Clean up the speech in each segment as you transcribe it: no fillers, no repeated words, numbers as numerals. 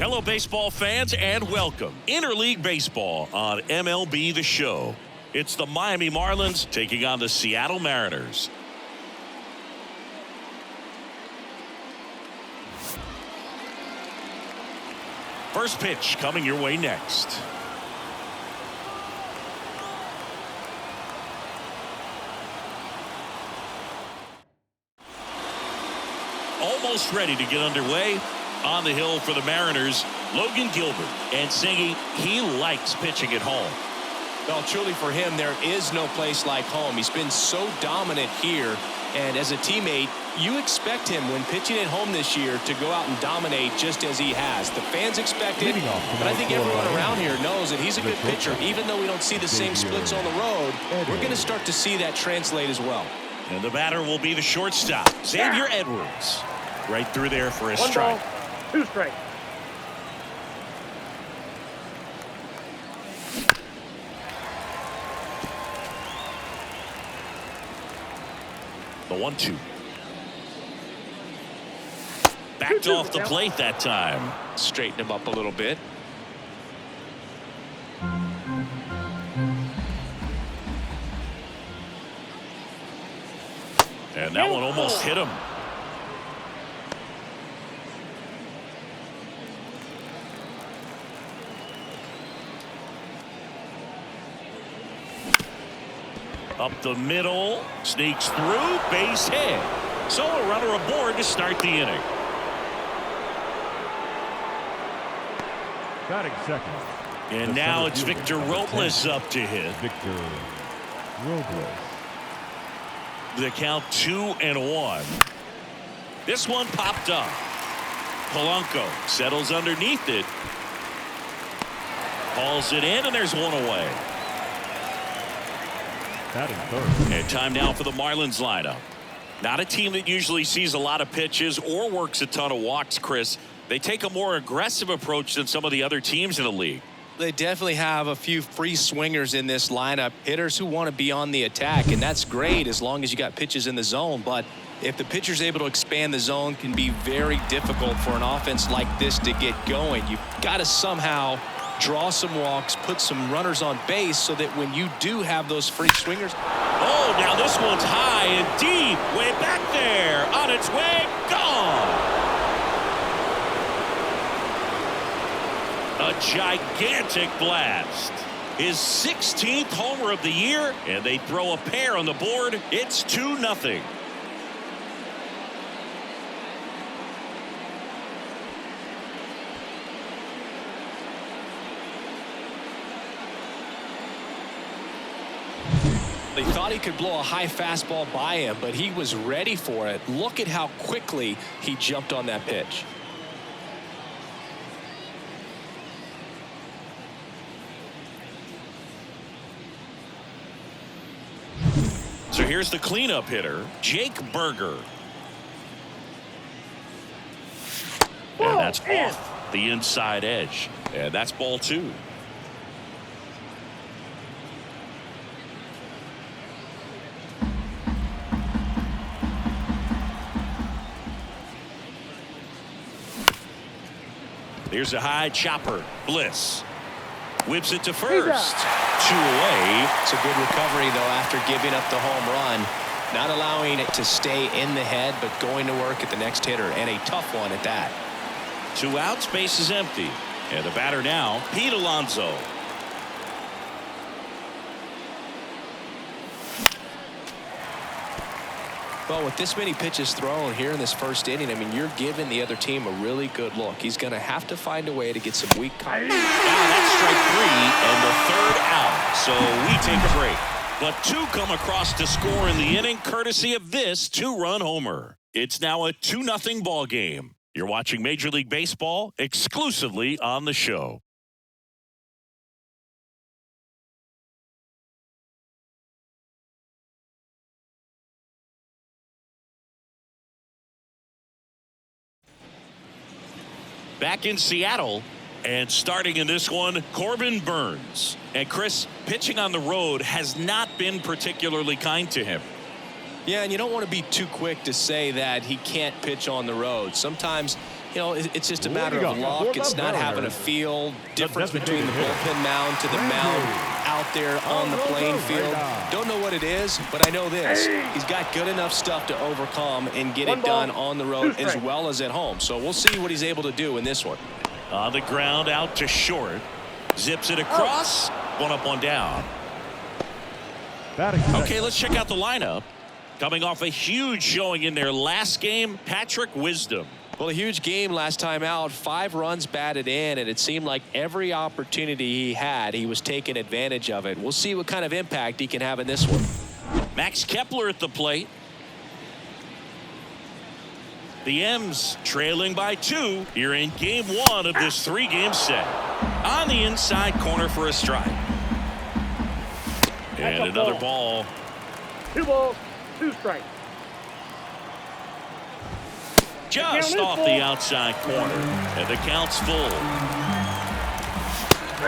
Hello, baseball fans, and welcome. Interleague Baseball on MLB The Show. It's the Miami Marlins taking on the Seattle Mariners. First pitch coming your way next. Almost ready to get underway. On the hill for the Mariners, Logan Gilbert. And Singy, he likes pitching at home. Well, truly for him, there is no place like home. He's been so dominant here. And as a teammate, you expect him when pitching at home this year to go out and dominate just as he has. The fans expect it, but I think everyone around here knows that he's a good pitcher. Even though we don't see the same splits on the road, we're going to start to see that translate as well. And the batter will be the shortstop, Xavier Edwards. Right through there for a strike. 2 strikes. The 1-2. Backed off the plate that time. Straighten him up a little bit. And that one almost hit him. Up the middle, sneaks through, base hit. So a runner aboard to start the inning. Batting second. And now it's Victor Robles up to hit. Victor Robles. The count 2-1. This one popped up. Polanco settles underneath it. Hauls it in, and there's one away. And time now for the Marlins lineup. Not a team that usually sees a lot of pitches or works a ton of walks, Chris. They take a more aggressive approach than some of the other teams in the league. They definitely have a few free swingers in this lineup, hitters who want to be on the attack, and that's great as long as you got pitches in the zone. But if the pitcher's able to expand the zone, it can be very difficult for an offense like this to get going. You've got to somehow draw some walks, put some runners on base so that when you do have those free swingers. Oh, now this one's high and deep, way back there, on its way, gone. A gigantic blast. His 16th homer of the year, and they throw a pair on the board. It's 2-0. They thought he could blow a high fastball by him, but he was ready for it. Look at how quickly he jumped on that pitch. So here's the cleanup hitter, Jake Berger. And that's off the inside edge. And that's ball 2. Here's a high chopper. Bliss whips it to first. 2 away. It's a good recovery, though, after giving up the home run. Not allowing it to stay in the head, but going to work at the next hitter, and a tough one at that. 2 outs, base is empty. And the batter now, Pete Alonso. Well, with this many pitches thrown here in this first inning, I mean, you're giving the other team a really good look. He's going to have to find a way to get some weak contact. That's strike 3 and the 3rd out. So we take a break. But 2 come across to score in the inning, courtesy of this 2-run homer. It's now a 2-0 ball game. You're watching Major League Baseball exclusively on the show. Back in Seattle, and starting in this one, Corbin Burnes. And Chris, pitching on the road has not been particularly kind to him. Yeah, and you don't want to be too quick to say that he can't pitch on the road. Sometimes it's just a matter of luck. It's not having a feel difference between the bullpen mound to the mound out there on the playing field. Don't know what it is, but I know this. He's got good enough stuff to overcome and get it done on the road as well as at home. So we'll see what he's able to do in this one. On the ground, out to short. Zips it across. One up, one down. Okay, let's check out the lineup. Coming off a huge showing in their last game, Patrick Wisdom. Well, a huge game last time out. 5 runs batted in, and it seemed like every opportunity he had, he was taking advantage of it. We'll see what kind of impact he can have in this one. Max Kepler at the plate. The M's trailing by 2 here in game 1 of this 3-game set. On the inside corner for a strike. And another ball. 2 balls, 2 strikes. Just off the outside corner. And the count's full.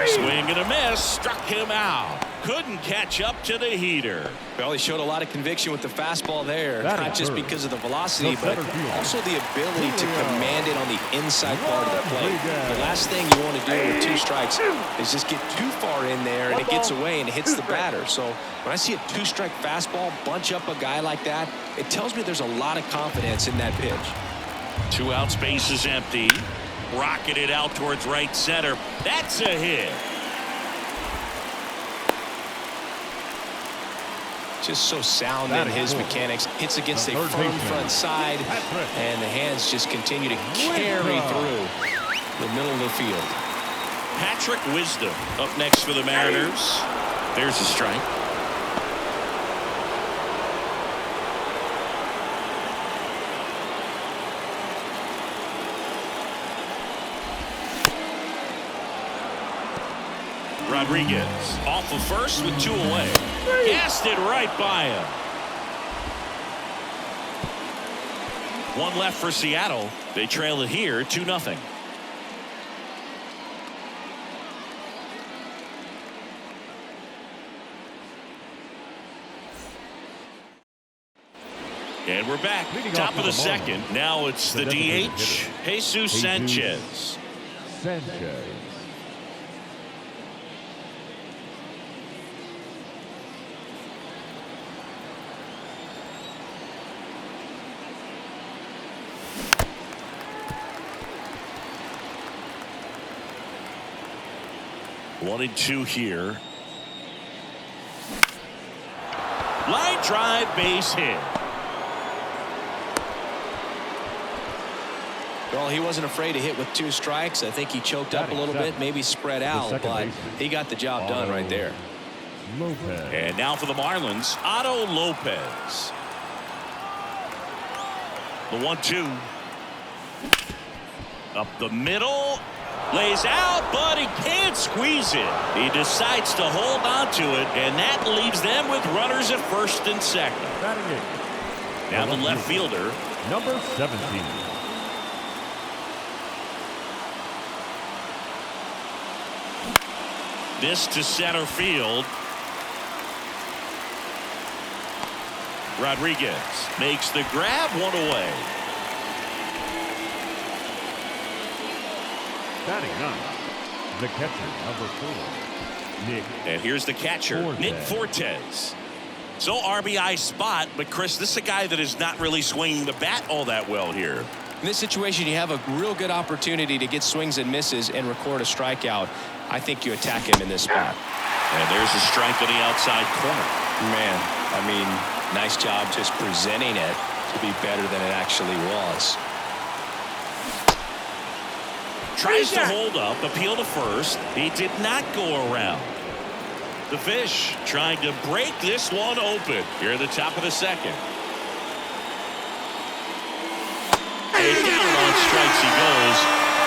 Swing and a miss. Struck him out. Couldn't catch up to the heater. Well, he showed a lot of conviction with the fastball there. Not just because of the velocity, but also the ability to command it on the inside part of the plate. The last thing you want to do with 2 strikes is just get too far in there and it gets away and it hits the batter. So when I see a 2-strike fastball bunch up a guy like that, it tells me there's a lot of confidence in that pitch. 2 outs, base is empty. Rocketed out towards right center. That's a hit. Just so sound in his mechanics. Hits against a firm front side, and the hands just continue to carry through the middle of the field. Patrick Wisdom up next for the Mariners. There's a strike. Rodriguez off of first with 2 away. Gassed it right by him. 1 left for Seattle. They trail it here 2-0. And we're back. Top of the second. Now it's the DH, Jesus Sanchez. 1-2 here. Line drive, base hit. Well, he wasn't afraid to hit with 2 strikes. I think he choked up a little bit, maybe spread out, but he got the job done right there. And now for the Marlins, Otto Lopez. The 1-2. Up the middle. Lays out, but he can't squeeze it. He decides to hold on to it, and that leaves them with runners at first and second. Now the left fielder, number 17. This to center field. Rodriguez makes the grab, 1 away. Batting 9, the catcher, number 4, Nick. And here's the catcher, Nick Fortes. So RBI spot, but Chris, this is a guy that is not really swinging the bat all that well here. In this situation, you have a real good opportunity to get swings and misses and record a strikeout. I think you attack him in this spot. And there's a strike on the outside corner. Man, I mean, nice job just presenting it to be better than it actually was. Tries to hold up, appeal to first. He did not go around. The Fish trying to break this one open here at the top of the second. And down on strikes he goes.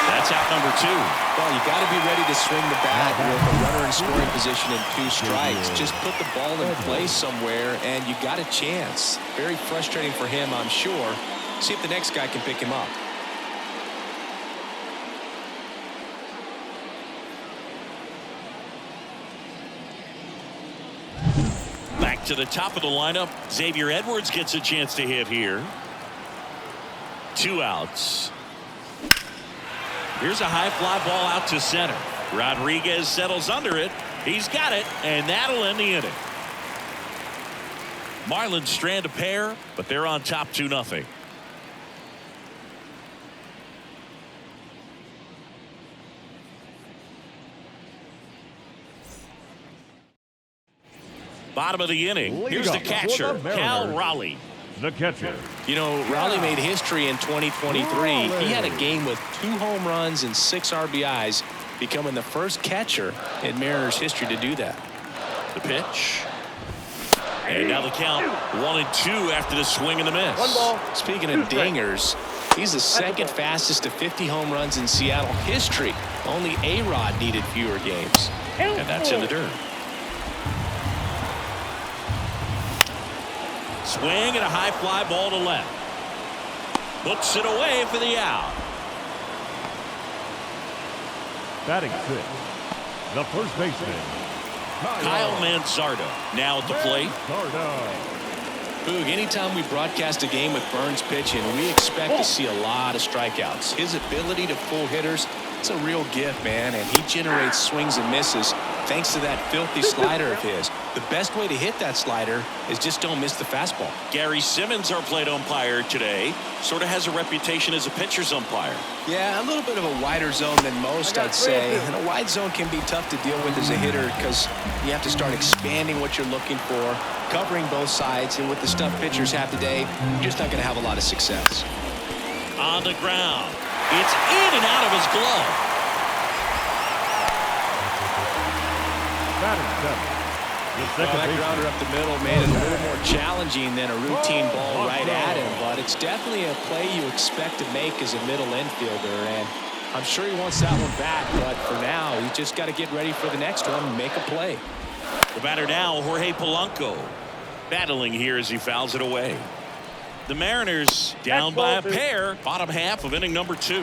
That's out number 2. Well, you got to be ready to swing the bat with a runner in scoring position and 2 strikes. Just put the ball in place somewhere, and you got a chance. Very frustrating for him, I'm sure. See if the next guy can pick him up. Back to the top of the lineup. Xavier Edwards gets a chance to hit here. 2 outs. Here's a high fly ball out to center. Rodriguez settles under it. He's got it, and that'll end the inning. Marlins strand a pair, but they're on top 2-0. Bottom of the inning. Here's the catcher, Cal Raleigh. The catcher. You know, Raleigh made history in 2023. He had a game with 2 home runs and 6 RBIs, becoming the first catcher in Mariners history to do that. The pitch. And now the count 1-2 after the swing and the miss. 1 ball. Speaking of dingers, he's the second fastest to 50 home runs in Seattle history. Only A-Rod needed fewer games. And that's in the dirt. Swing and a high fly ball to left. Puts it away for the out. Batting 6th, the first baseman, Kyle Manzardo now at the plate. Boog, anytime we broadcast a game with Burns pitching, we expect to see a lot of strikeouts. His ability to pull hitters, it's a real gift, man, and he generates swings and misses thanks to that filthy slider of his. The best way to hit that slider is just don't miss the fastball. Gary Simmons, our plate umpire today, sort of has a reputation as a pitcher's umpire. Yeah, a little bit of a wider zone than most, I'd say. And a wide zone can be tough to deal with as a hitter because you have to start expanding what you're looking for, covering both sides, and with the stuff pitchers have today, you're just not going to have a lot of success. On the ground. It's in and out of his glove. batting 7th. That grounder up the middle made it a little more challenging than a routine ball right at him, but it's definitely a play you expect to make as a middle infielder, and I'm sure he wants that one back, but for now, he's just got to get ready for the next one and make a play. The batter now, Jorge Polanco, battling here as he fouls it away. The Mariners down by a pair, bottom half of inning number 2.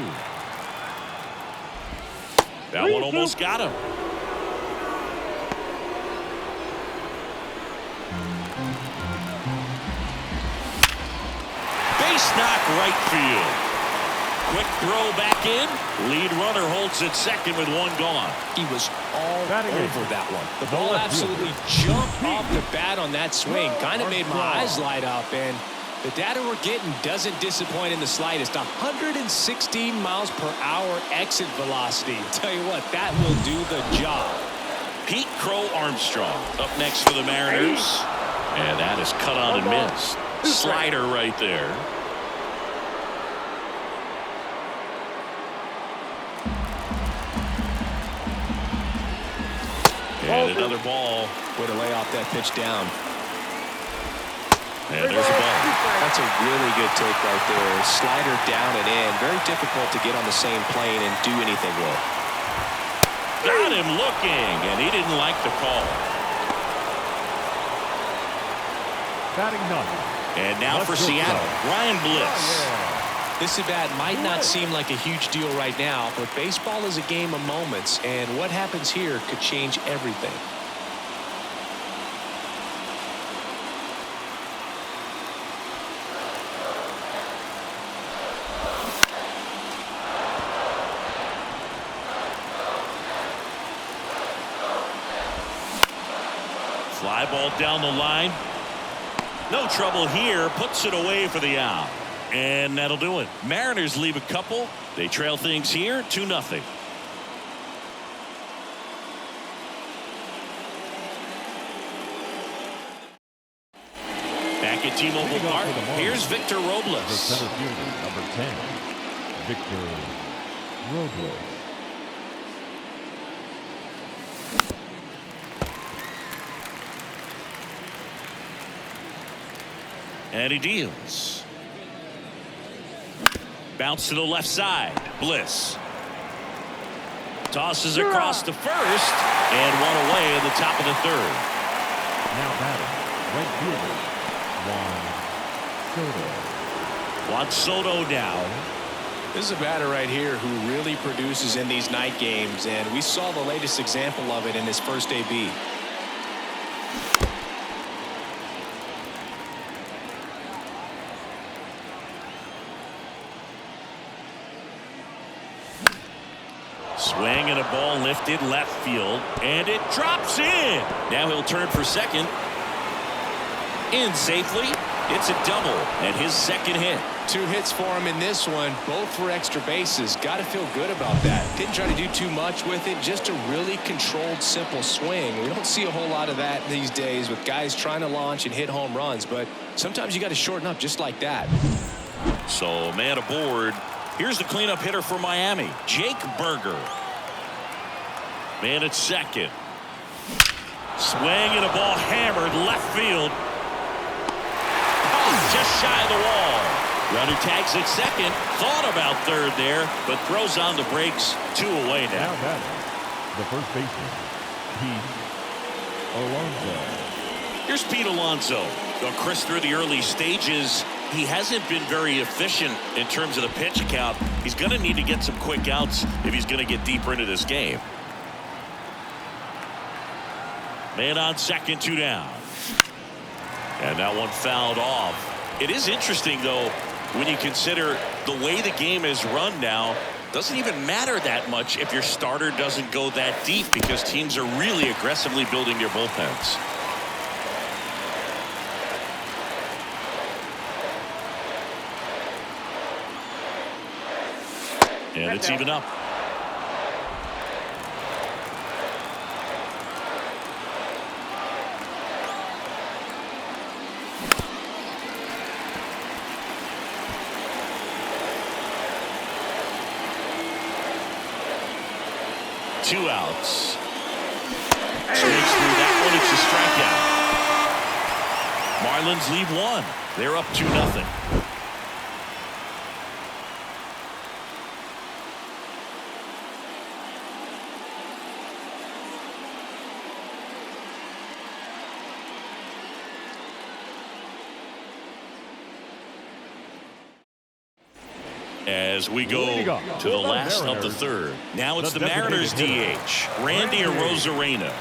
That one almost got him. Base knock right field. Quick throw back in. Lead runner holds at second with one gone. He was all over that one. The ball absolutely jumped off the bat on that swing. Kind of made my eyes light up, and the data we're getting doesn't disappoint in the slightest. 116 miles per hour exit velocity. Tell you what, that will do the job. Pete Crow Armstrong up next for the Mariners. And that is cut on and missed. Slider right there. And another ball. Way to lay off that pitch down. And there's a ball. That's a really good take right there. Slider down and in. Very difficult to get on the same plane and do anything with. Got him looking, and he didn't like the call. Batting 9th. And now for Seattle, Ryan Bliss. This at bat might not seem like a huge deal right now, but baseball is a game of moments, and what happens here could change everything. Fly ball down the line. No trouble here. Puts it away for the out. And that'll do it. Mariners leave a couple. They trail things here 2-0. Back at T-Mobile Park, here's Victor The Robles. center fielder, number 10, Victor Robles. And he deals. Bounce to the left side. Bliss. Tosses across to first. And one away in the top of the 3rd. Now batting, right fielder, Juan Soto. Juan Soto now. This is a batter right here who really produces in these night games, and we saw the latest example of it in his first AB. Swing and a ball lifted left field, and it drops in. Now he'll turn for second. In safely. It's a double and his second hit. 2 hits for him in this one, both for extra bases. Got to feel good about that. Didn't try to do too much with it, just a really controlled, simple swing. We don't see a whole lot of that these days with guys trying to launch and hit home runs, but sometimes you got to shorten up just like that. So man aboard. Here's the cleanup hitter for Miami, Jake Berger. Man at second. Swing and a ball hammered left field. Oh, just shy of the wall. Runner tags at second. Thought about third there, but throws on the brakes. 2 away now. The first baseman, Pete Alonso. Here's Pete Alonso. Well, Chris, through the early stages, he hasn't been very efficient in terms of the pitch count. He's going to need to get some quick outs if he's going to get deeper into this game. Man on second, 2 down. And that one fouled off. It is interesting, though, when you consider the way the game is run now. Doesn't even matter that much if your starter doesn't go that deep because teams are really aggressively building their bullpens. And it's even up. Two outs. Snakes through that one. It's a strikeout. Marlins lead 1. They're up 2-0. As we go to the last of the third. Now it's the Mariners DH, Randy Arozarena.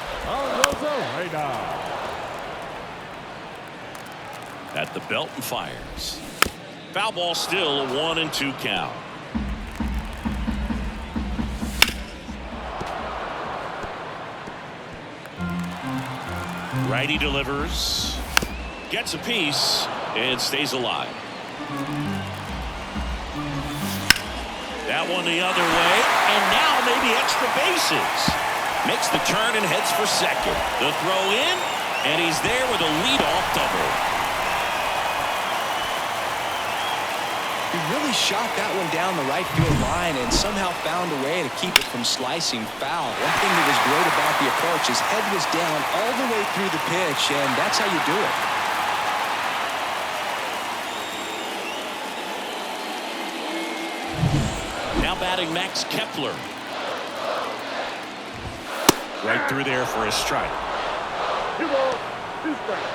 At the belt and fires. Foul ball, still a 1-2 count. Righty delivers. Gets a piece and stays alive. That one the other way, and now maybe extra bases. Makes the turn and heads for second. The throw in, and he's there with a leadoff double. He really shot that one down the right field line and somehow found a way to keep it from slicing foul. One thing that was great about the approach, his head was down all the way through the pitch, and that's how you do it. Batting Max Kepler. Right through there for a strike. 2 balls, 2 strikes.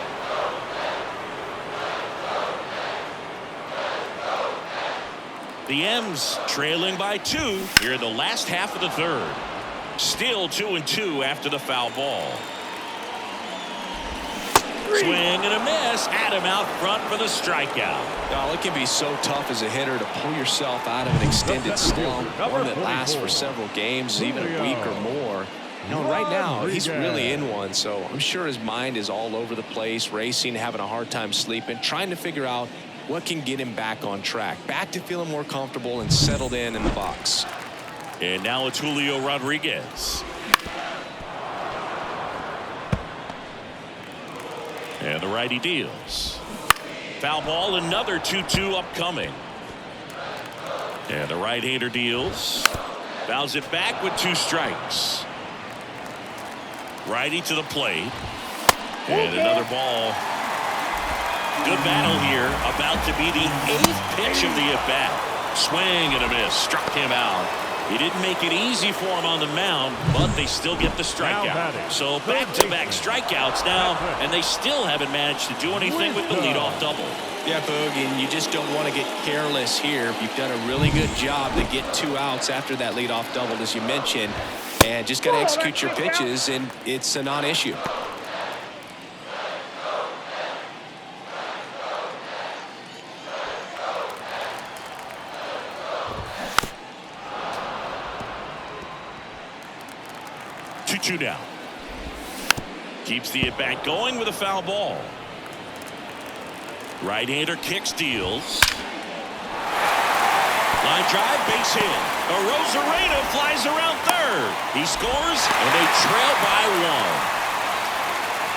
The M's trailing by 2 here in the last half of the third. Still 2-2 after the foul ball. Swing and a miss. Had him out front for the strikeout. Oh, it can be so tough as a hitter to pull yourself out of an extended slump, one that lasts for several games, even a week or more. You know, right now, he's really in one, so I'm sure his mind is all over the place, racing, having a hard time sleeping, trying to figure out what can get him back on track, back to feeling more comfortable and settled in the box. And now it's Julio Rodriguez. And the righty deals. Foul ball, another 2-2 upcoming. And the right-hander deals. Fouls it back with 2 strikes. Righty to the plate. And another ball. Good battle here. About to be the 8th pitch of the at-bat. Swing and a miss. Struck him out. He didn't make it easy for him on the mound, but they still get the strikeout. So back-to-back strikeouts now, and they still haven't managed to do anything with the leadoff double. Yeah, Boog, and you just don't want to get careless here. You've done a really good job to get 2 outs after that leadoff double, as you mentioned, and just got to execute your pitches, and it's a non-issue. 2-2 now. Keeps the at-bat going with a foul ball. Right-hander kicks, deals. Line drive, base hit. Arozarena flies around third. He scores, and they trail by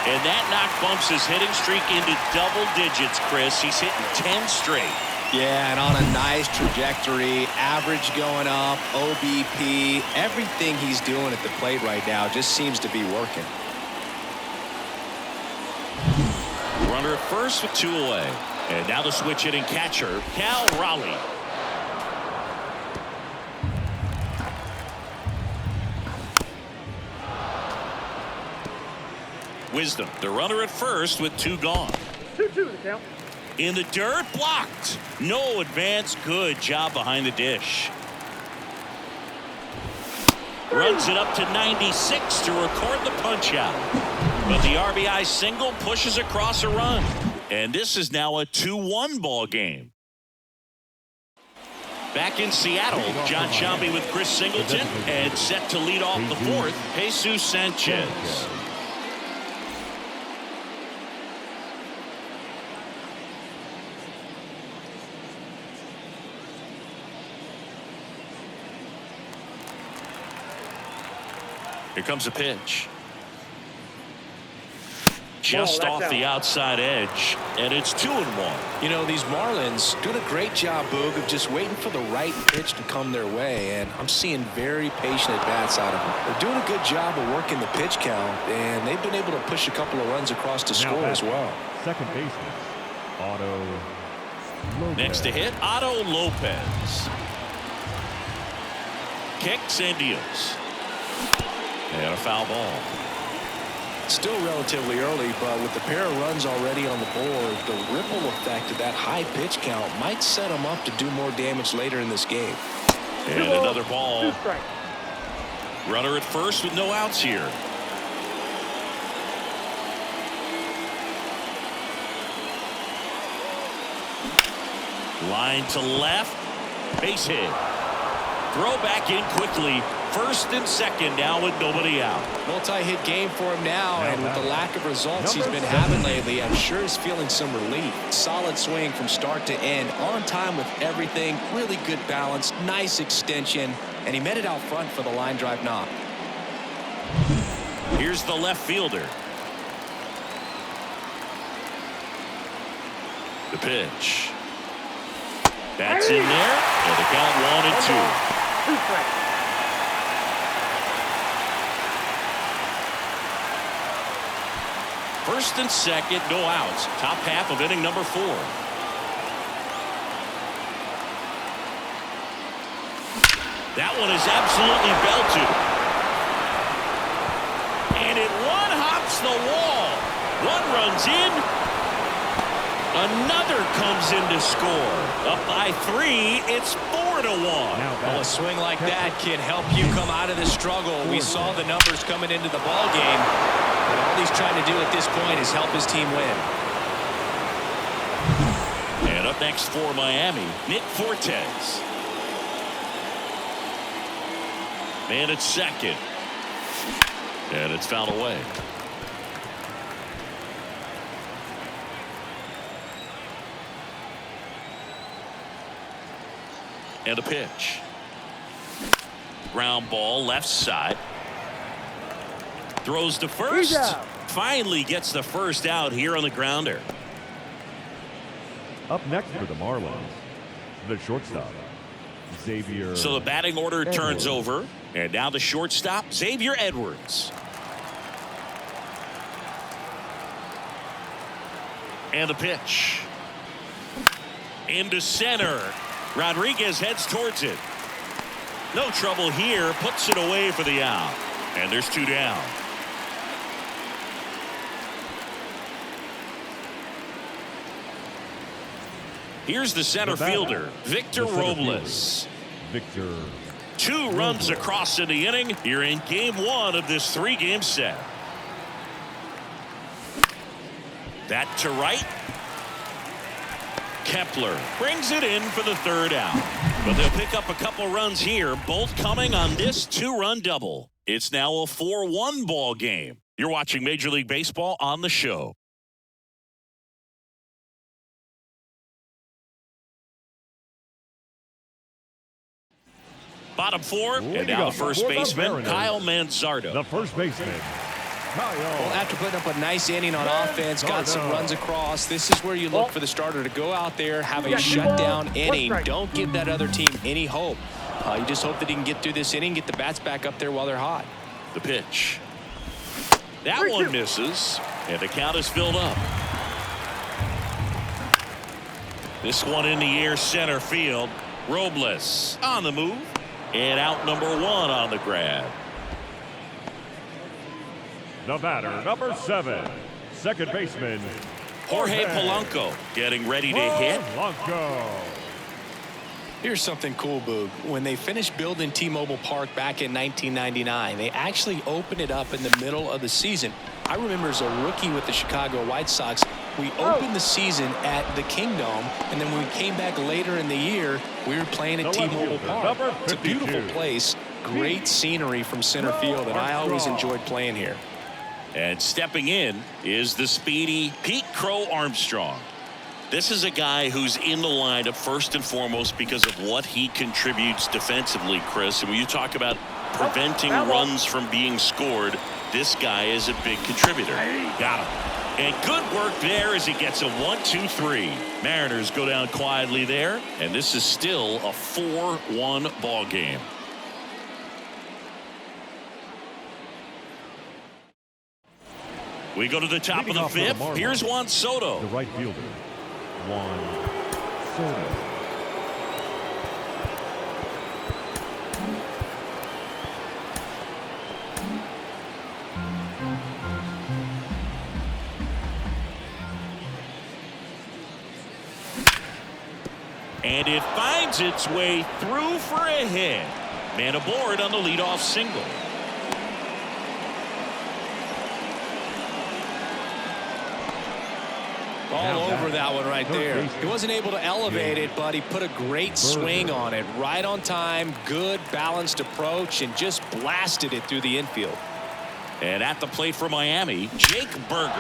1. And that knock bumps his hitting streak into double digits, Chris. He's hitting 10 straight. Yeah, and on a nice trajectory, average going up, OBP, everything he's doing at the plate right now just seems to be working. Runner at first with 2 away. And now the switch hitting catcher, Cal Raleigh. Wisdom, the runner at first with 2 gone. 2-2 the count. In the dirt, blocked. No advance. Good job behind the dish. Runs it up to 96 to record the punch out. But the RBI single pushes across a run. And this is now a 2-1 ball game. Back in Seattle, John Sciambi with Chris Singleton. And set to lead off the fourth, Jesus Sanchez. Here comes a pitch. Just off the outside edge, and it's 2-1. You know, these Marlins doing a great job, Boog, of just waiting for the right pitch to come their way, and I'm seeing very patient at-bats out of them. They're doing a good job of working the pitch count, and they've been able to push a couple of runs across to score as well. Second baseman, Otto Lopez. Next to hit, Otto Lopez. Kicks and deals. And a foul ball. Still relatively early, but with the pair of runs already on the board, the ripple effect of that high pitch count might set them up to do more damage later in this game. And another ball. 2 strikes. Runner at first with no outs here. Line to left. Base hit. Throw back in quickly. First and second now with nobody out. Multi-hit game for him now, and with the lack of results he's been having lately, I'm sure he's feeling some relief. Solid swing from start to end, on time with everything, really good balance, nice extension, and he met it out front for the line drive knock. Here's the left fielder. The pitch. That's in there, and the count 1-2. 2 strikes. First and second, no outs. Top half of inning number 4. That one is absolutely belted. And it one-hops the wall. One runs in. Another comes in to score. Up by 3, it's 4-1. Well, a swing like that can help you come out of this struggle. We saw the numbers coming into the ball game. But all he's trying to do at this point is help his team win. And up next for Miami, Nick Fortes. Man at second. And it's fouled away. And a pitch. Ground ball left side. Throws to first. Finally gets the first out here on the grounder. Up next for the Marlins, the shortstop, Xavier. So the batting order Edwards. turns over. And now the shortstop, Xavier Edwards. And the pitch. Into center. Rodriguez heads towards it. No trouble here. Puts it away for the out. And there's 2 down. Here's the center fielder, Victor Robles. Victor. 2 runs across in the inning. You're in game 1 of this 3-game set. That to right. Kepler brings it in for the 3rd out. But they'll pick up a couple runs here, both coming on this 2-run double. It's now a 4-1 ball game. You're watching Major League Baseball on the show. Bottom four, and now the first baseman, Kyle Manzardo. The first baseman, Kyle. Well, after putting up a nice inning on offense, got some runs across, this is where you look for the starter to go out there, have a shutdown inning. Don't give that other team any hope. You just hope that he can get through this inning, get the bats back up there while they're hot. The pitch. That one misses, and the count is filled up. This one in the air, center field. Robles on the move, and out number 1 on the grab. The batter, number 7, second baseman, Jorge Polanco getting ready to hit. Polanco. Here's something cool, Boog. When they finished building T-Mobile Park back in 1999, they actually opened it up in the middle of the season. I remember as a rookie with the Chicago White Sox, we opened the season at the Kingdome, and then when we came back later in the year, we were playing at T-Mobile Park. It's a beautiful place, great scenery from center field, and I always enjoyed playing here. And stepping in is the speedy Pete Crow Armstrong. This is a guy who's in the lineup first and foremost because of what he contributes defensively, Chris. And when you talk about preventing runs from being scored, this guy is a big contributor. Got him. And good work there as he gets a 1-2-3. Mariners go down quietly there, and this is still a 4-1 ball game. We go to the top of the 5th. Here's Juan Soto. The right fielder, Juan Soto. And it finds its way through for a hit. Man aboard on the leadoff single. All over that one right there. He wasn't able to elevate it, but he put a great swing on it. Right on time, good balanced approach, and just blasted it through the infield. And at the plate for Miami, Jake Berger.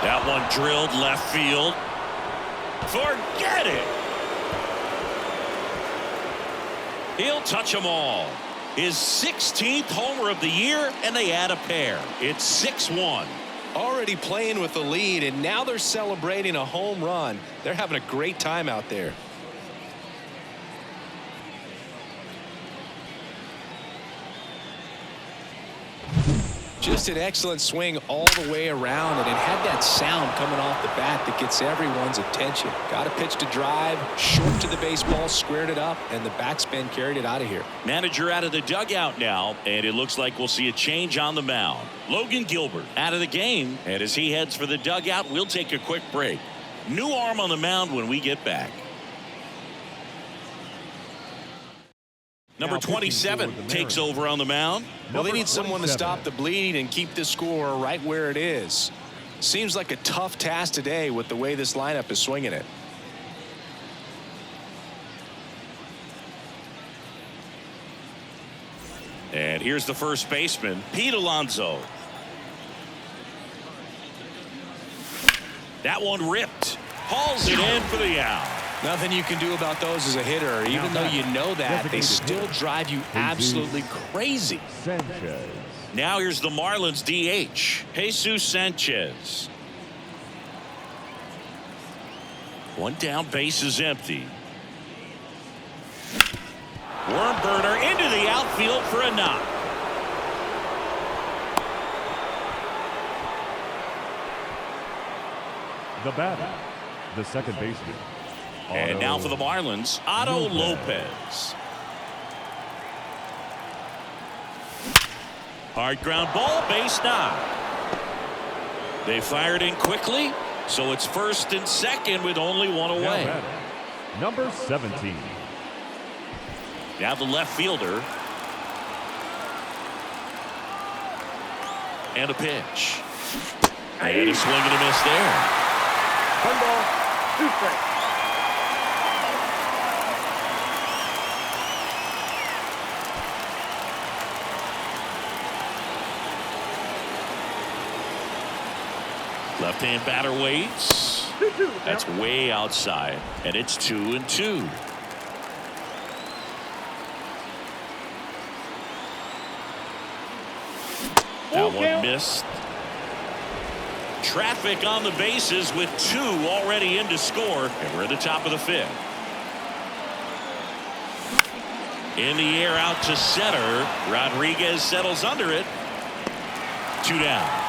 That one drilled left field. Forget it. He'll touch them all. His 16th homer of the year, and they add a pair. It's 6-1. Already playing with the lead, and now they're celebrating a home run. They're having a great time out there. Just an excellent swing all the way around, and it had that sound coming off the bat that gets everyone's attention. Got a pitch to drive, short to the baseball, squared it up, and the backspin carried it out of here. Manager out of the dugout now, and it looks like we'll see a change on the mound. Logan Gilbert out of the game, and as he heads for the dugout, we'll take a quick break. New arm on the mound when we get back. Number 27 takes over on the mound. Well, they need someone to stop the bleed and keep the score right where it is. Seems like a tough task today with the way this lineup is swinging it. And here's the first baseman, Pete Alonso. That one ripped. Hauls it in for the out. Nothing you can do about those as a hitter. Even though you know that, they still drive you absolutely crazy. Sanchez. Now here's the Marlins DH, Jesus Sanchez. One down, base is empty. Worm burner into the outfield for a knock. The batter, the second baseman. And now for the Marlins, Otto Lopez. Hard ground ball, base knock. They fired in quickly, so it's first and second with only one away. Number 17. Now the left fielder. And a pitch. And a swing and a miss there. 1 ball, 2 strikes. Left-hand batter waits. 2-2. That's way outside, and it's 2-2. That one missed. Traffic on the bases with 2 already in to score, and we're at the top of the 5th. In the air out to center. Rodriguez settles under it. 2 down.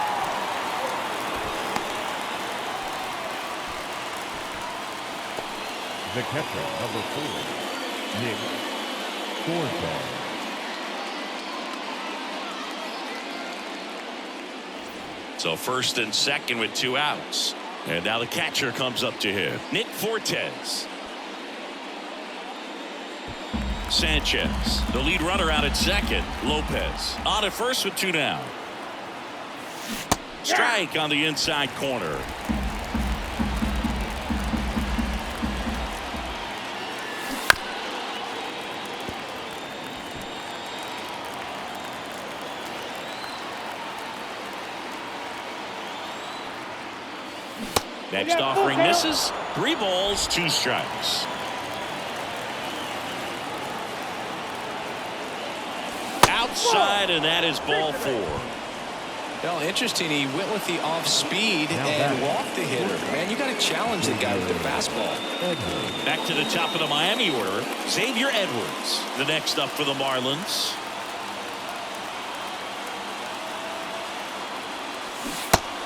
The catcher, number 4, Nick Forte. So first and second with 2 outs. And now the catcher comes up to him. Nick Fortes. Sanchez, the lead runner out at second. Lopez on at first with 2 down. Strike on the inside corner. Next offering misses. 3 balls, 2 strikes. Outside, and that is ball 4. Well, interesting. He went with the off speed and walked the hitter. Man, you got to challenge the guy with the fastball. Back to the top of the Miami order. Xavier Edwards, the next up for the Marlins.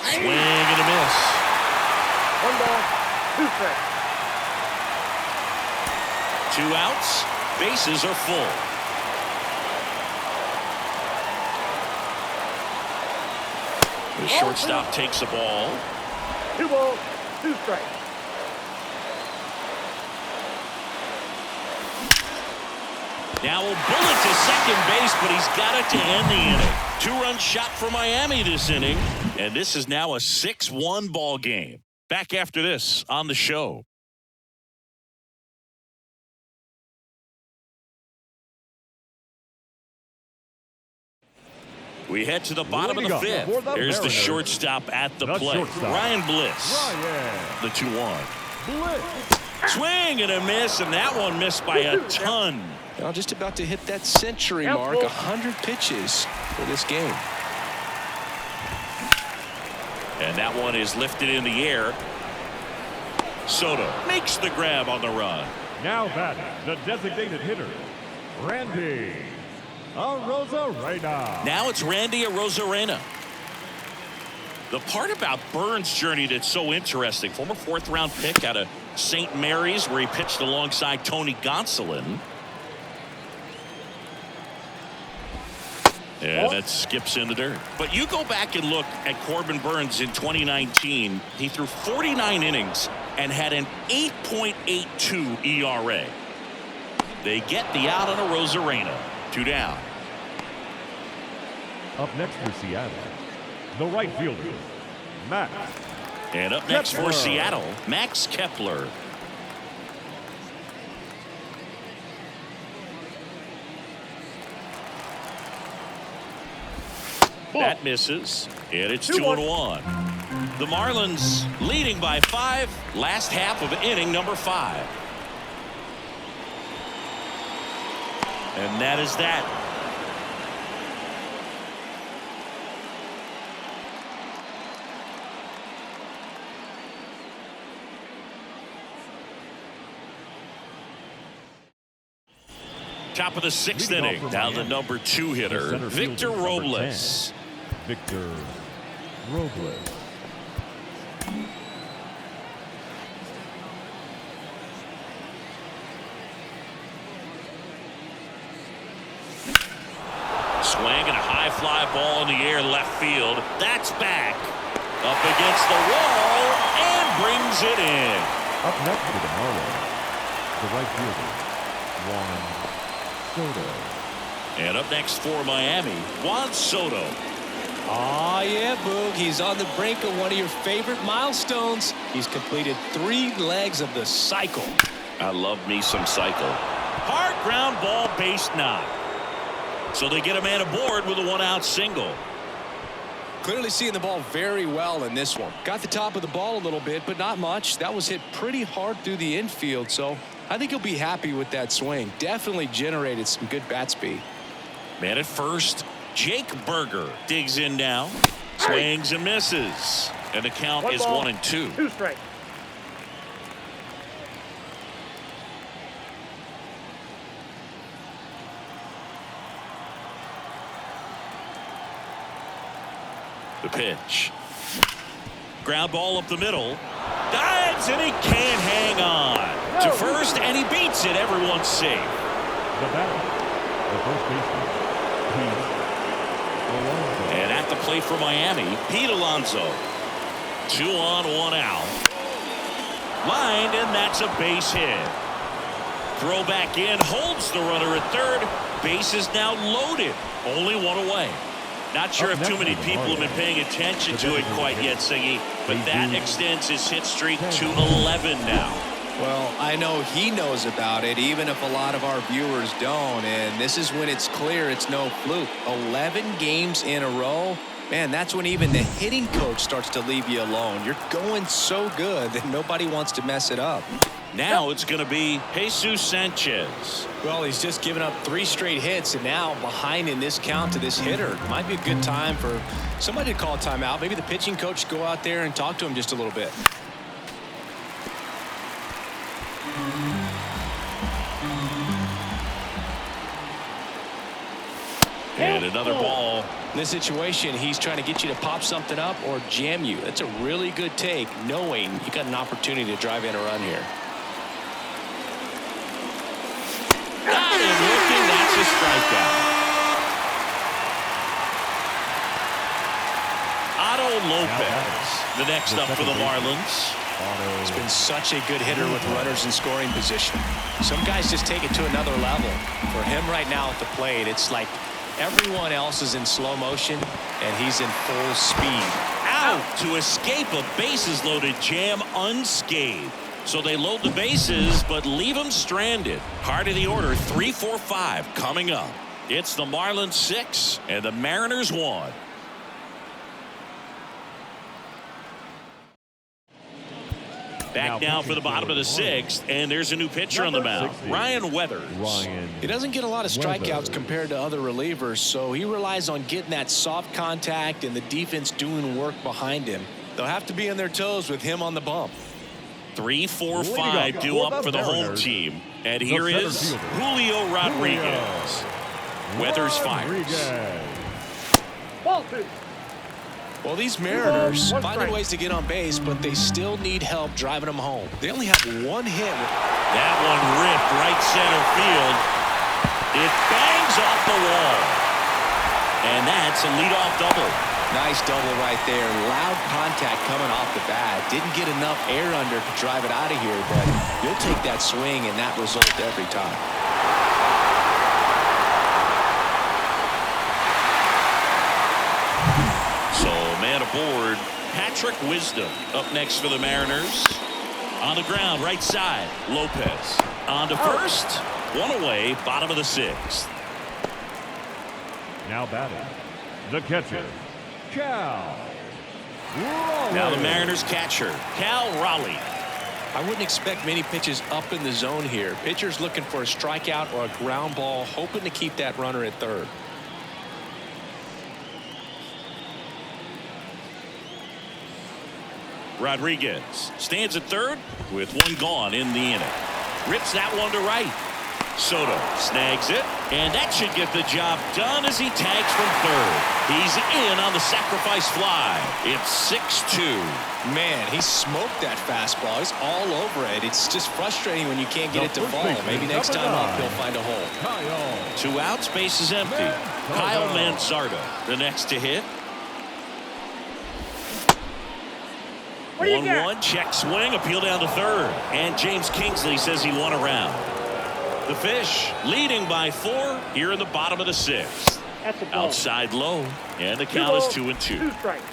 Swing and a miss. 1 ball, 2 strikes. 2 outs. Bases are full. The shortstop takes the ball. 2 balls, 2 strikes. Now a bullet to second base, but he's got it to end the inning. 2-run shot for Miami this inning, and this is now a 6-1 ball game. Back after this on the show. We head to the bottom of the 5th. There's the shortstop at the plate. Ryan Bliss. The 2-1. Swing and a miss, and that one missed by a ton. Well, just about to hit that century mark. 100 pitches for this game. And that one is lifted in the air. Soto makes the grab on the run. Now batting, the designated hitter, Randy Arozarena. Now it's Randy Arozarena. The part about Burns' journey that's so interesting, former 4th-round pick out of St. Mary's, where he pitched alongside Tony Gonsolin. And that skips in the dirt. But you go back and look at Corbin Burns in 2019. He threw 49 innings and had an 8.82 ERA. They get the out on Arozarena. 2 down. Up next for Seattle, the right fielder, Max. And up next for Seattle, Max Kepler. That misses, and it's 2-1. The Marlins leading by 5, last half of inning number 5. And that is that. Top of the 6th inning. Now the number 2 hitter, Victor Robles. Victor Robles. Swing and a high fly ball in the air left field. That's back. Up against the wall and brings it in. Up next for the Marlins, the right fielder, Juan Soto. And up next for Miami, Juan Soto. Oh, yeah, Boog. He's on the brink of one of your favorite milestones. He's completed 3 legs of the cycle. I love me some cycle. Hard ground ball, base knock. So they get a man aboard with a 1-out single. Clearly seeing the ball very well in this one. Got the top of the ball a little bit, but not much. That was hit pretty hard through the infield, so I think he'll be happy with that swing. Definitely generated some good bat speed. Man at first, Jake Berger digs in now. Swings and misses. And the count is 1-2. 2 strikes. The pitch. Ground ball up the middle. Dives and he can't hang on. To first and he beats it. Everyone's safe. The batter, the first baseman, Pete Alonso. And at the plate for Miami, Pete Alonso. 2 on, 1 out. Lined, and that's a base hit. Throw back in, holds the runner at third. Base is now loaded. Only 1 away. Not sure if too many people have been paying attention to it quite yet, Siggy, but that extends his hit streak to 11 now. Well, I know he knows about it, even if a lot of our viewers don't, and this is when it's clear it's no fluke. 11 games in a row. Man, that's when even the hitting coach starts to leave you alone. You're going so good that nobody wants to mess it up. Now it's going to be Jesus Sanchez. Well, he's just given up 3 straight hits, and now behind in this count to this hitter. Might be a good time for somebody to call a timeout. Maybe the pitching coach go out there and talk to him just a little bit. And another ball. In this situation, he's trying to get you to pop something up or jam you. That's a really good take, knowing you got an opportunity to drive in a run here. Got him looking. That's a strikeout. Otto Lopez, the next up for the Marlins. He's been such a good hitter with runners in scoring position. Some guys just take it to another level. For him right now at the plate, it's like everyone else is in slow motion, and he's in full speed. Out to escape a bases loaded jam unscathed. So they load the bases, but leave them stranded. Heart of the order, 3, 4, 5 coming up. It's the Marlins 6 and the Mariners 1. Back now for the bottom of the 6th, and there's a new pitcher on the mound, Ryan Weathers. He doesn't get a lot of strikeouts compared to other relievers, so he relies on getting that soft contact and the defense doing work behind him. They'll have to be on their toes with him on the bump. 3, 4, 5 due up for the home team. And here is Julio Rodriguez. Weathers fires. Ball 2. Well, these Mariners finding ways to get on base, but they still need help driving them home. They only have 1 hit. That one ripped right center field. It bangs off the wall. And that's a leadoff double. Nice double right there. Loud contact coming off the bat. Didn't get enough air under to drive it out of here, but you'll take that swing and that result every time. So man aboard, Patrick Wisdom up next for the Mariners. On the ground, right side, Lopez. On to first, 1 away, bottom of the 6th. Now batting, the catcher, Cal Raleigh. Now the Mariners catcher, Cal Raleigh. I wouldn't expect many pitches up in the zone here. Pitcher's looking for a strikeout or a ground ball, hoping to keep that runner at third. Rodriguez stands at third with 1 gone in the inning. Rips that one to right. Soto snags it, and that should get the job done as he tags from third. He's in on the sacrifice fly. It's 6-2. Man, he smoked that fastball. He's all over it. It's just frustrating when you can't get it to fall. Maybe next time up he'll find a hole. 2 outs, base is empty. Kyle Manzardo, the next to hit. 1-1, check swing, appeal down to third. And James Kingsley says he won a round. The Fish leading by 4 here in the bottom of the 6th. Outside low, and the count is 2-2. 2 strikes.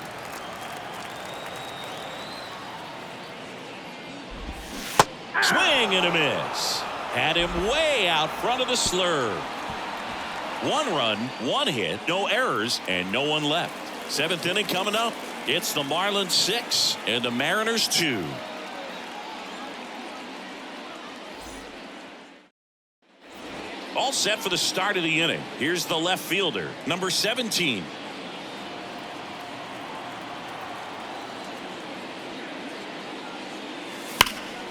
Swing and a miss. Had him way out front of the slurve. 1 run, 1 hit, no errors, and no one left. Seventh inning coming up. It's the Marlins 6 and the Mariners 2. All set for the start of the inning. Here's the left fielder, number 17.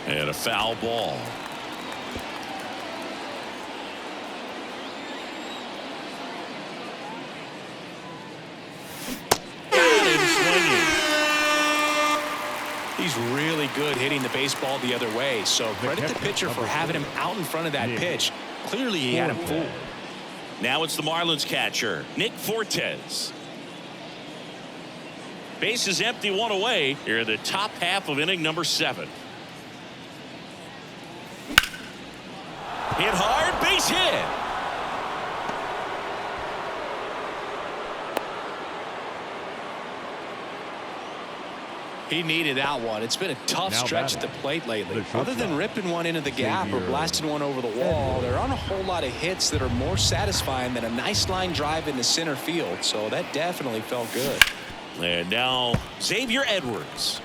And a foul ball. Got him swinging. He's really good hitting the baseball the other way, so credit the pitcher for having him out in front of that pitch. Clearly he had him fooled. Now it's the Marlins catcher, Nick Fortes. Base is empty, one away. Here in the top half of inning number 7. Hit hard, base hit. He needed that one. It's been a tough stretch at the plate lately. Other than ripping one into the gap or blasting one over the wall, there aren't a whole lot of hits that are more satisfying than a nice line drive into center field. So that definitely felt good. And now Xavier Edwards.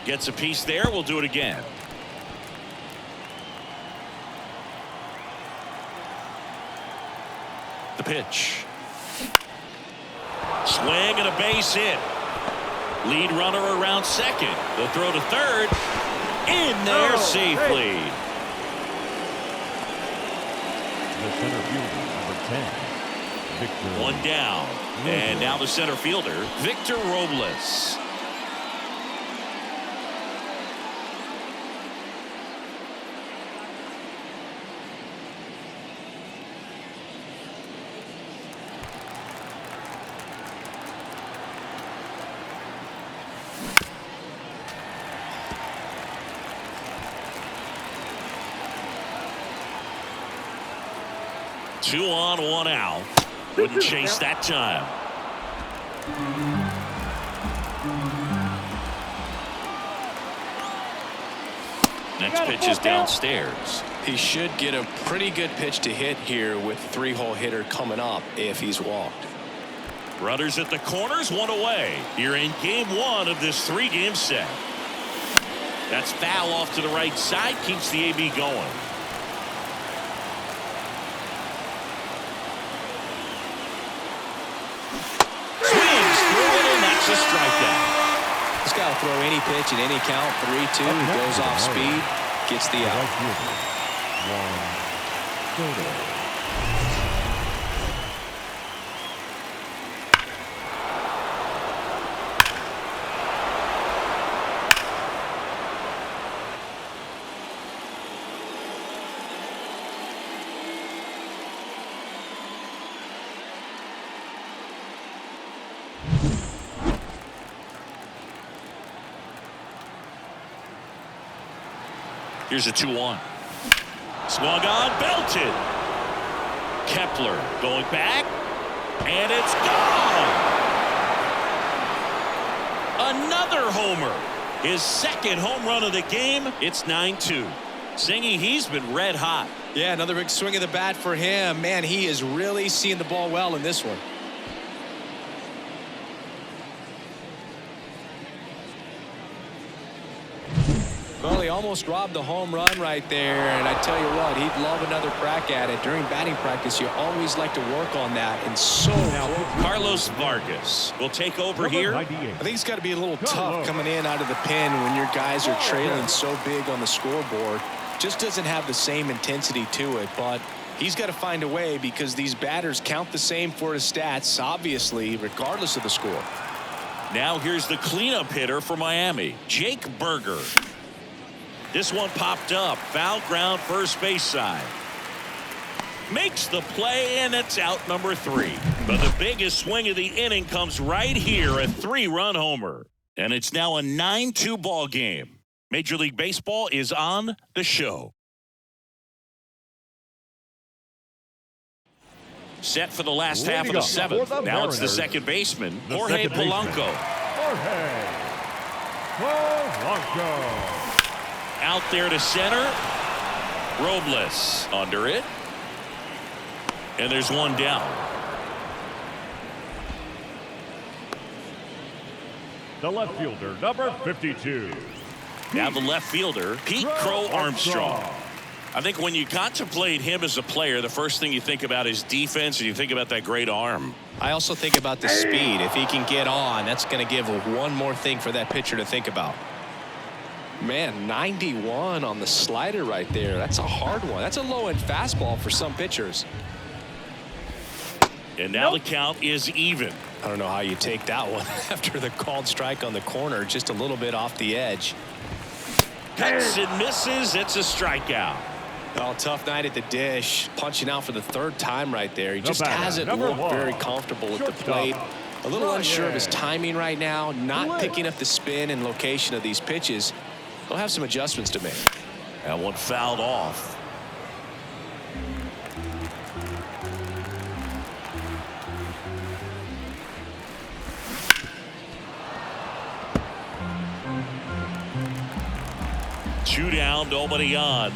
Gets a piece there. We'll do it again. The pitch. Swing and a base hit. Lead runner around second. The throw to third. In there safely. The center fielder, number 10, Victor. One down. And now the center fielder, Victor Robles. Two on, one out. Wouldn't chase that time. Next pitch is downstairs. He should get a pretty good pitch to hit here with the 3-hole hitter coming up if he's walked. Runners at the corners, one away. You're in game 1 of this 3-game set. That's foul off to the right side, keeps the AB going. A strikeout. He's got to throw any pitch at any count. 3-2. He goes off speed, gets the out. Here's a 2-1. Swung on, belted. Kepler going back, and it's gone. Another homer. His second home run of the game. It's 9-2. Singy, he's been red hot. Yeah, another big swing of the bat for him. Man, he is really seeing the ball well in this one. Well, he almost robbed the home run right there, and I tell you what, he'd love another crack at it. During batting practice, you always like to work on that, and so Carlos Vargas will take over here. I think it's got to be a little tough coming in out of the pen when your guys are trailing so big on the scoreboard. Just doesn't have the same intensity to it, but he's got to find a way because these batters count the same for his stats, obviously, regardless of the score. Now here's the cleanup hitter for Miami, Jake Berger. This one popped up. Foul ground, first base side. Makes the play, and it's out number 3. But the biggest swing of the inning comes right here, a 3-run homer. And it's now a 9-2 ball game. Major League Baseball is on the show. Set for the last half of the 7th. Now it's the second baseman, Jorge Polanco. Jorge Polanco. Out there to center. Robles under it. And there's one down. The left fielder, number 52. Now the left fielder, Pete Crow Armstrong. I think when you contemplate him as a player, the first thing you think about is defense, and you think about that great arm. I also think about the speed. If he can get on, that's going to give one more thing for that pitcher to think about. Man, 91 on the slider right there. That's a hard one. That's a low-end fastball for some pitchers. And now the count is even. I don't know how you take that one after the called strike on the corner, just a little bit off the edge. Cuts and misses. It's a strikeout. Oh, tough night at the dish. Punching out for the third time right there. He just hasn't number looked one, very comfortable at the plate. A little unsure of his timing right now, not picking up the spin and location of these pitches. He'll have some adjustments to make. That one fouled off. Two down, nobody on.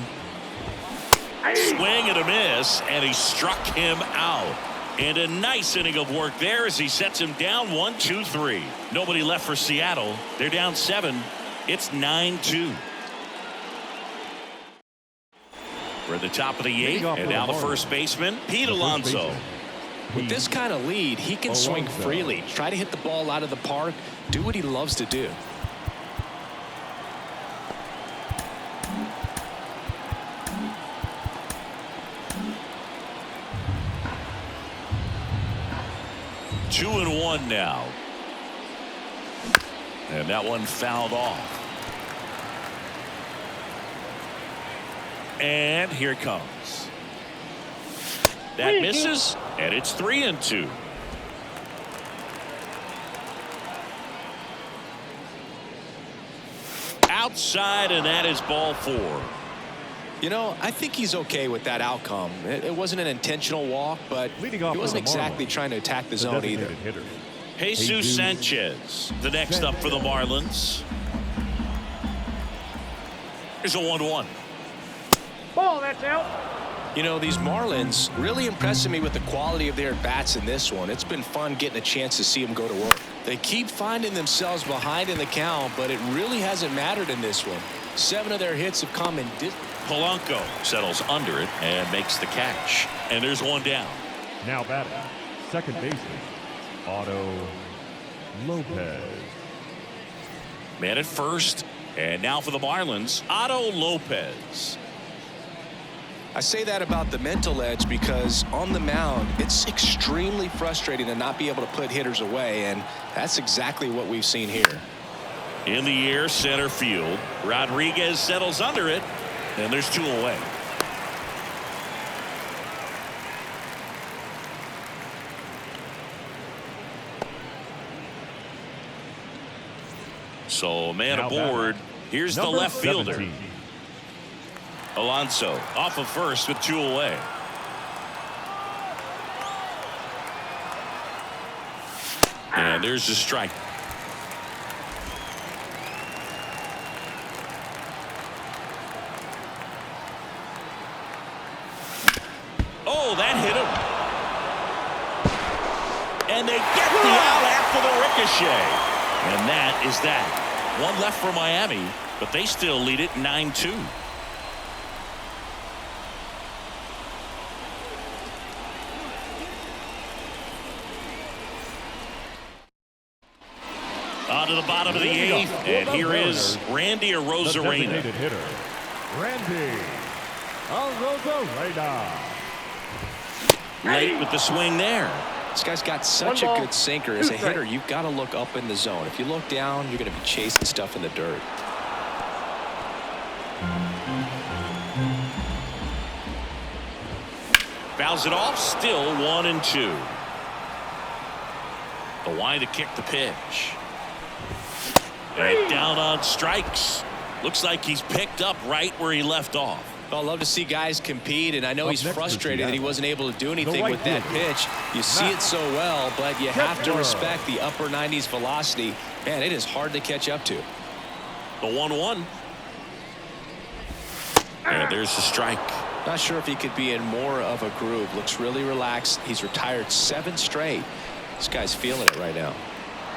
Swing and a miss, and he struck him out. And a nice inning of work there as he sets him down 1-2-3. Nobody left for Seattle. They're down 7. It's 9-2. We're at the top of the 8th, and now the first baseman, Pete Alonso. With this kind of lead, he can swing freely, try to hit the ball out of the park, do what he loves to do. Two and one now. And that one fouled off. And here it comes. That misses, and it's 3-2. Outside, and that is ball 4. You know, I think he's okay with that outcome. It wasn't an intentional walk, but he wasn't exactly trying to attack the zone either. Jesus Sanchez, the next up for the Marlins. Here's a 1-1. Ball, that's out. You know, these Marlins really impressing me with the quality of their bats in this one. It's been fun getting a chance to see them go to work. They keep finding themselves behind in the count, but it really hasn't mattered in this one. 7 of their hits have come in. Polanco settles under it and makes the catch. And there's one down. Now batting, second baseman, Otto Lopez. Man at first. And now for the Marlins, Otto Lopez. I say that about the mental edge because on the mound, it's extremely frustrating to not be able to put hitters away, and that's exactly what we've seen here. In the air, center field. Rodriguez settles under it, and there's 2 away. So man Now aboard. Here's the left fielder. 17. Alonso off of first with 2 away. And there's the strike. Oh, that hit him. And they get the out after the ricochet. And that is that. One left for Miami, but they still lead it 9-2. On to the bottom of the 8th, and here is Randy Arozarena. Hitter, Randy Arozarena. Late with the swing there. This guy's got such a good sinker. As a hitter, you've got to look up in the zone. If you look down, you're going to be chasing stuff in the dirt. Fouls it off, still 1-2. The wide to kick the pitch. And down on strikes. Looks like he's picked up right where he left off. Well, I love to see guys compete, and I know he's frustrated that he wasn't able to do anything with that pitch. You see it so well, but you have to respect the upper 90s velocity. Man, it is hard to catch up to. The 1-1. And there's the strike. Not sure if he could be in more of a groove. Looks really relaxed. He's retired 7 straight. This guy's feeling it right now.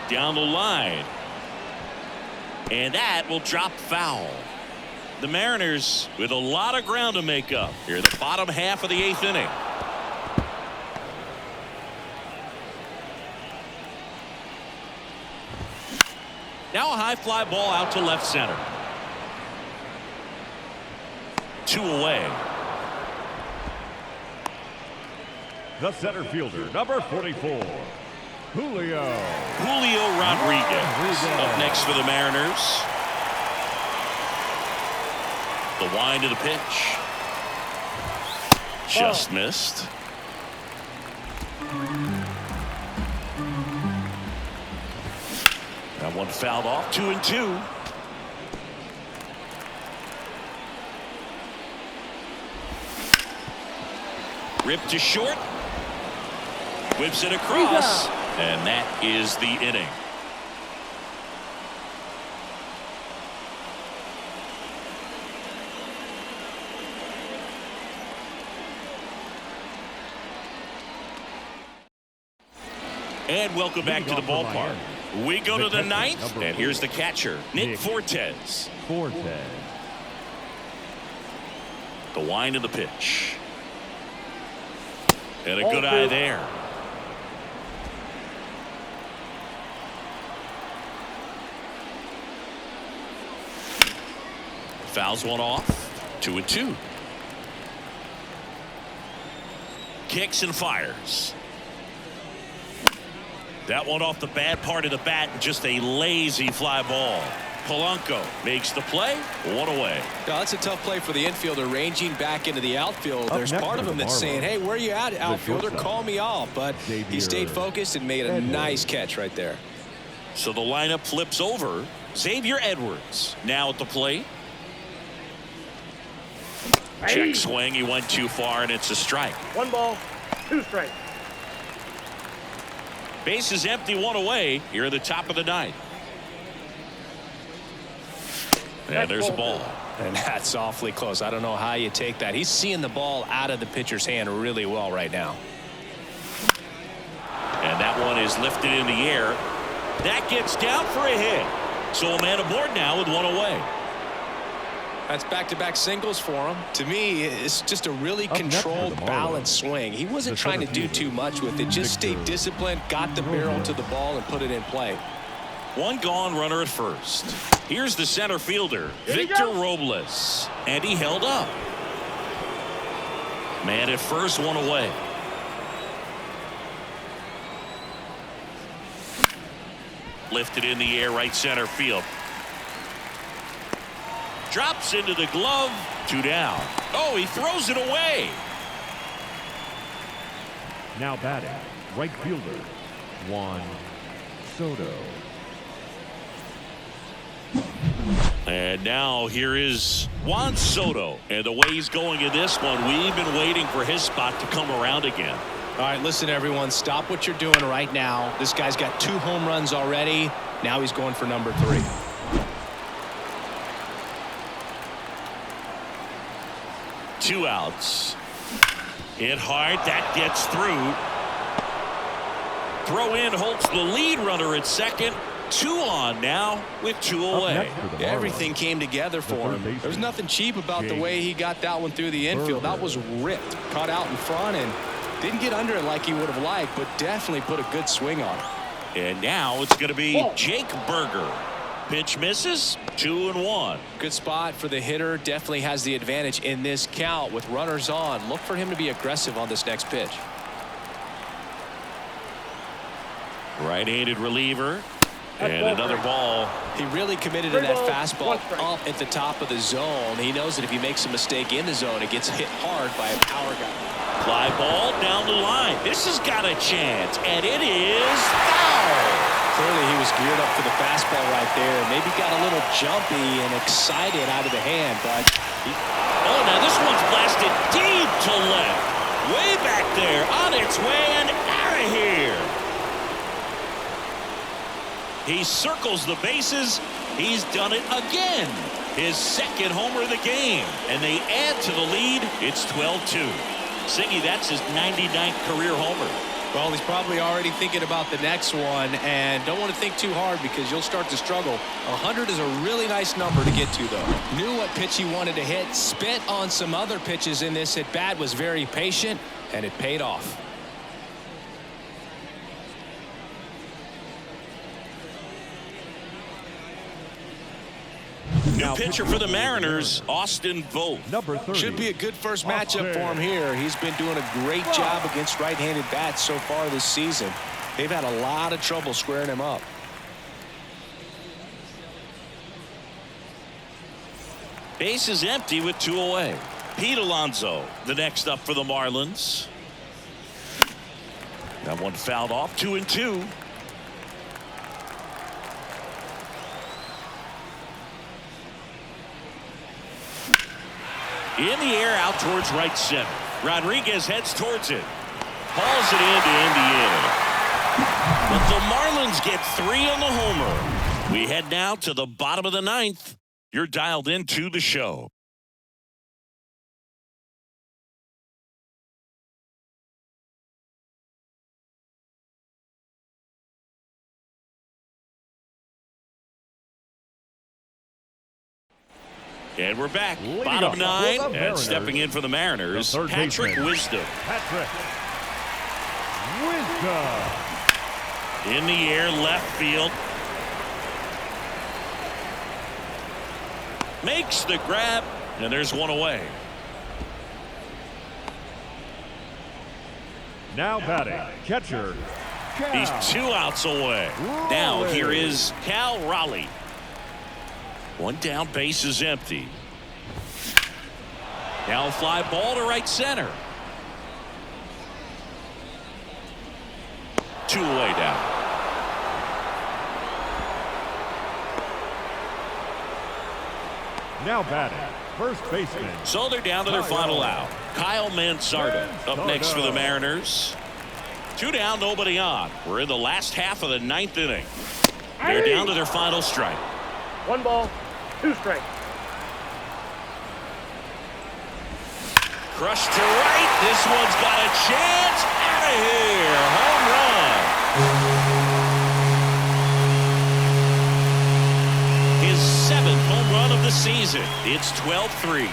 Down the line. And that will drop foul. The Mariners with a lot of ground to make up here in the bottom half of the 8th inning. Now a high fly ball out to left center. 2 away. The center fielder, number 44, Julio Rodriguez up next for the Mariners. The wind of the pitch. Just missed. That one fouled off. 2-2. Ripped to short. Whips it across. And that is the inning. And welcome back to the ballpark. We go to the 9th, and here's the catcher, Nick Fortes. The wind of the pitch. And a good eye there. Fouls one off. 2-2. Kicks and fires. That one off the bad part of the bat and just a lazy fly ball. Polanco makes the play. 1 away. Now, that's a tough play for the infielder ranging back into the outfield. There's part of him that's saying, hey, where you at, outfielder? Call me off. But he stayed focused and made a nice catch right there. So the lineup flips over. Xavier Edwards now at the plate. Check swing. He went too far, and it's a strike. 1 ball, 2 strikes. Base is empty, 1 away here at the top of the 9th. And there's a ball. And that's awfully close. I don't know how you take that. He's seeing the ball out of the pitcher's hand really well right now. And that one is lifted in the air. That gets down for a hit. So a man aboard now with 1 away. That's back-to-back singles for him. To me, it's just a really controlled, balanced swing. He wasn't trying to do too much with it. Just stayed disciplined, got the barrel to the ball, and put it in play. 1 gone, runner at first. Here's the center fielder, Victor Robles. And he held up. Man at first, 1 away. Lifted in the air, right center field. Drops into the glove. 2 down. Oh, he throws it away. Now batting, right fielder, Juan Soto. And now here is Juan Soto. And the way he's going in this one, we've been waiting for his spot to come around again. All right, listen, everyone. Stop what you're doing right now. This guy's got 2 home runs already. Now he's going for number 3. Two outs. Hit hard. That gets through. Throw in halts the lead runner at second. 2 on now with 2 away. Everything came together for him. There was nothing cheap about the way he got that one through the infield. That was ripped. Caught out in front and didn't get under it like he would have liked, but definitely put a good swing on it. And now it's going to be Jake Berger. Pitch misses. 2-1. Good spot for the hitter. Definitely has the advantage in this count with runners on. Look for him to be aggressive on this next pitch. Right-handed reliever. And another ball. He really committed to that fastball up at the top of the zone. He knows that if he makes a mistake in the zone, it gets hit hard by a power guy. Fly ball down the line. This has got a chance, and it is foul. Clearly he was geared up for the fastball right there. Maybe got a little jumpy and excited out of the hand, but oh, now this one's blasted deep to left. Way back there, on its way and out of here. He circles the bases, He's done it again. His second homer of the game. And they add to the lead. It's 12-2. Siggy, that's his 99th career homer. Well, he's probably already thinking about the next one, and don't want to think too hard because you'll start to struggle. 100 is a really nice number to get to, though. Knew what pitch he wanted to hit, spit on some other pitches in this at bat, was very patient, and it paid off. New pitcher for the Mariners, Austin Vogt. Number 30. Should be a good first matchup for him here. He's been doing a great job against right-handed bats so far this season. They've had a lot of trouble squaring him up. Base is empty with 2 away. Pete Alonso, the next up for the Marlins. That one fouled off, 2-2. In the air out towards right center. Rodriguez heads towards it. Hauls it into Indiana. But the Marlins get 3 on the homer. We head now to the bottom of the 9th. You're dialed into the show. And we're back. Bottom 9. And stepping in for the Mariners, Patrick Wisdom. Patrick Wisdom. In the air, left field. Makes the grab, and there's one away. Now batting, catcher. He's 2 outs away. Now here is Cal Raleigh. One down, base is empty. Now a fly ball to right center. 2 away down. Now batting, first baseman. So they're down to their final out. Kyle Mansarda up next for the Mariners. 2 down, nobody on. We're in the last half of the 9th inning. They're down to their final strike. 1 ball, 2 strikes. Crushed to right. This one's got a chance. Out of here. Home run. His 7th home run of the season. It's 12-3.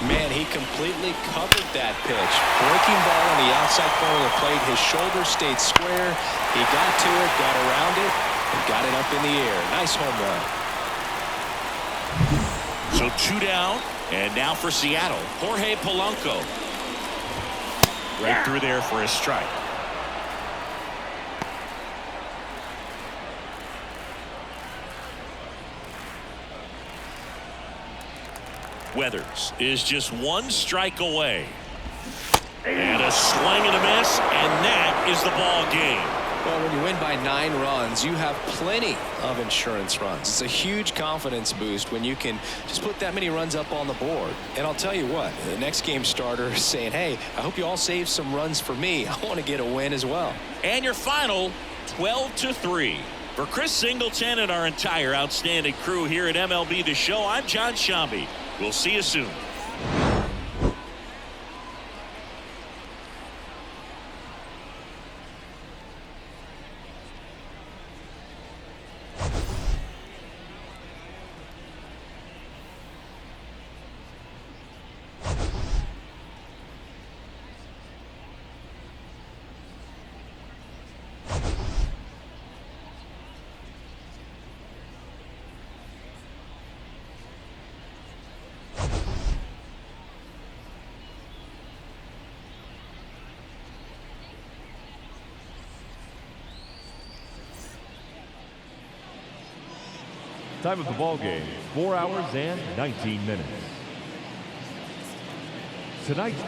Man, he completely covered that pitch. Breaking ball on the outside corner of the plate. His shoulder stayed square. He got to it, got around it, and got it up in the air. Nice home run. So 2 down, and now for Seattle, Jorge Polanco. Right through there for a strike. Weathers is just 1 strike away. And a swing and a miss, and that is the ball game. Well, when you win by 9 runs, you have plenty of insurance runs. It's a huge confidence boost when you can just put that many runs up on the board. And I'll tell you what, the next game starter is saying, hey, I hope you all save some runs for me. I want to get a win as well. And your final, 12-3. For Chris Singleton and our entire outstanding crew here at MLB The Show, I'm John Shambi. We'll see you soon. Time of the ball game, 4 hours and 19 minutes. Tonight's